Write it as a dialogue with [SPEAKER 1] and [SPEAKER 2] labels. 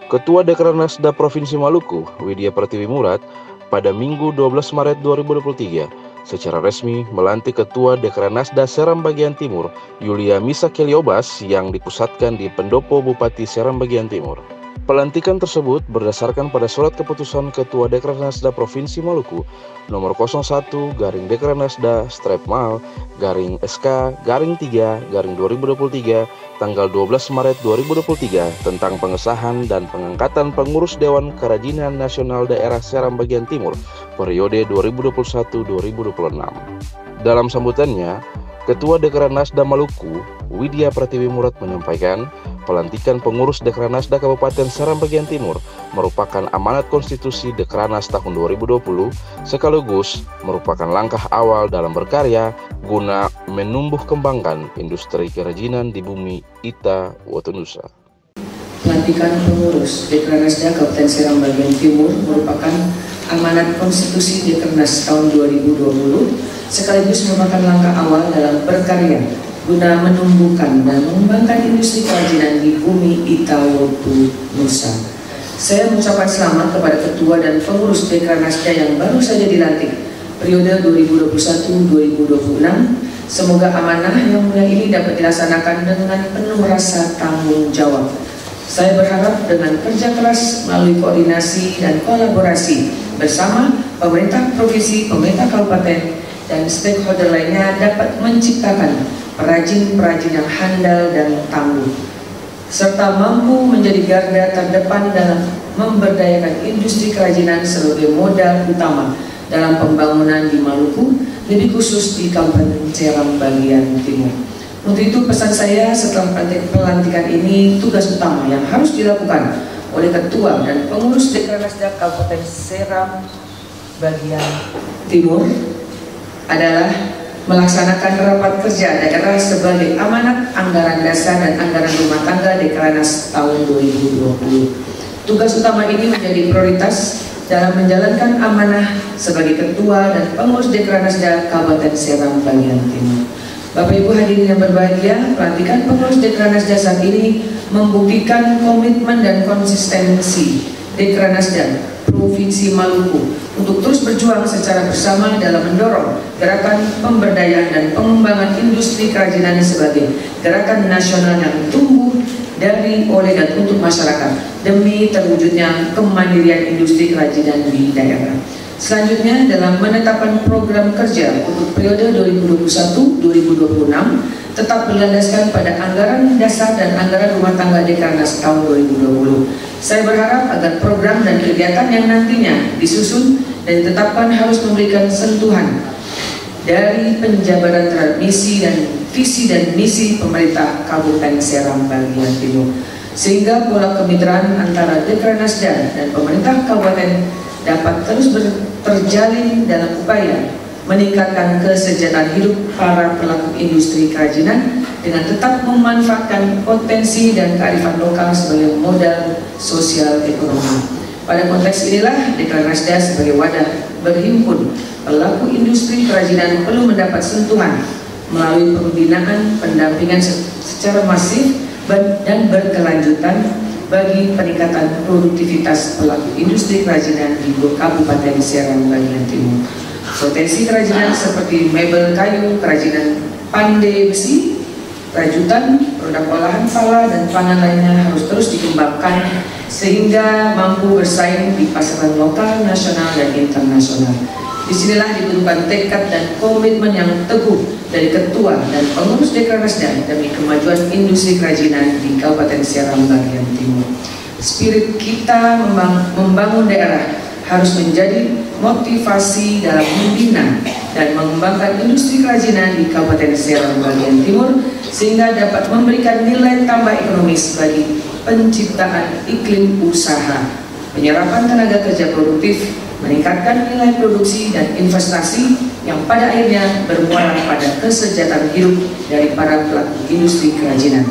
[SPEAKER 1] Ketua Dekranasda Provinsi Maluku, Widya Pertiwi Murad, pada Minggu 12 Maret 2023, secara resmi melantik Ketua Dekranasda Seram Bagian Timur, Yulia Misa Keliobas, yang dipusatkan di Pendopo Bupati Seram Bagian Timur. Pelantikan tersebut berdasarkan pada surat keputusan Ketua Dekranasda Provinsi Maluku nomor 01-Dekranasda-mal-SK-3-2023 tanggal 12 Maret 2023 tentang pengesahan dan pengangkatan pengurus Dewan Kerajinan Nasional Daerah Seram Bagian Timur periode 2021-2026. Dalam sambutannya, Ketua Dekranasda Maluku, Widya Pertiwi Murad menyampaikan, pelantikan pengurus Dekranasda Kabupaten Seram Bagian Timur merupakan amanat konstitusi Dekranas tahun 2020 sekaligus merupakan langkah awal dalam berkarya guna menumbuh kembangkan industri kerajinan di bumi Ita Wotonusa.
[SPEAKER 2] Pelantikan pengurus Dekranasda Kabupaten Seram Bagian Timur merupakan amanat konstitusi Dekranas tahun 2020 sekaligus merupakan langkah awal dalam berkarya guna menumbuhkan dan mengembangkan industri kerajinan di bumi Ita Wotonusa. Saya mengucapkan selamat kepada Ketua dan pengurus Dekranasda yang baru saja dilantik periode 2021-2026. Semoga amanah yang mulia ini dapat dilaksanakan dengan penuh rasa tanggung jawab. Saya berharap dengan kerja keras melalui koordinasi dan kolaborasi bersama pemerintah provinsi, pemerintah kabupaten, dan stakeholder lainnya dapat menciptakan perajin-perajin yang handal dan tangguh, serta mampu menjadi garda terdepan dalam memberdayakan industri kerajinan sebagai modal utama dalam pembangunan di Maluku, lebih khusus di Kabupaten Seram Bagian Timur. Untuk itu pesan saya setelah pelantikan ini, tugas utama yang harus dilakukan oleh Ketua dan pengurus Dekranasda Kabupaten Seram Bagian Timur adalah melaksanakan rapat kerja daerah sebagai amanat anggaran dasar dan anggaran rumah tangga Dekranas tahun 2020. Tugas utama ini menjadi prioritas dalam menjalankan amanah sebagai Ketua dan pengurus Dekranasda Kabupaten Seram Bagian Timur. Bapak Ibu hadirin yang berbahagia, pelantikan pengurus Dekranasda saat ini membuktikan komitmen dan konsistensi Dekranasda Provinsi Maluku untuk terus berjuang secara bersama dalam mendorong gerakan pemberdayaan dan pengembangan industri kerajinan sebagai gerakan nasional yang tumbuh dari, oleh, dan untuk masyarakat demi terwujudnya kemandirian industri kerajinan di daerah. Selanjutnya, dalam menetapkan program kerja untuk periode 2021-2026 tetap berlandaskan pada anggaran dasar dan anggaran rumah tangga Dekranas tahun 2020. Saya berharap agar program dan kegiatan yang nantinya disusun dan ditetapkan harus memberikan sentuhan dari penjabaran terhadap misi dan visi dan misi pemerintah Kabupaten Seram Bagian Timur, sehingga pola kemitraan antara Dekranasda dan pemerintah kabupaten dapat terus terjalin dalam upaya meningkatkan kesejahteraan hidup para pelaku industri kerajinan dengan tetap memanfaatkan potensi dan kearifan lokal sebagai modal sosial ekonomi. Pada konteks inilah Dekranasda sebagai wadah berhimpun pelaku industri kerajinan perlu mendapat sentuhan melalui pembinaan pendampingan secara masif dan berkelanjutan bagi peningkatan produktivitas pelaku industri kerajinan di Kabupaten Seram Bagian Timur. Potensi kerajinan seperti mebel kayu, kerajinan pandai besi, rajutan, produk olahan pala, dan pangan lainnya harus terus dikembangkan sehingga mampu bersaing di pasaran lokal, nasional, dan internasional. Disinilah dibutuhkan tekad dan komitmen yang teguh dari Ketua dan pengurus Dekranasda demi kemajuan industri kerajinan di Kabupaten Seram Bagian Timur. Spirit kita membangun daerah harus menjadi motivasi dalam membina dan mengembangkan industri kerajinan di Kabupaten Seram Bagian Timur sehingga dapat memberikan nilai tambah ekonomis bagi penciptaan iklim usaha, penyerapan tenaga kerja produktif, meningkatkan nilai produksi dan investasi yang pada akhirnya bermuara pada kesejahteraan hidup dari para pelaku industri kerajinan.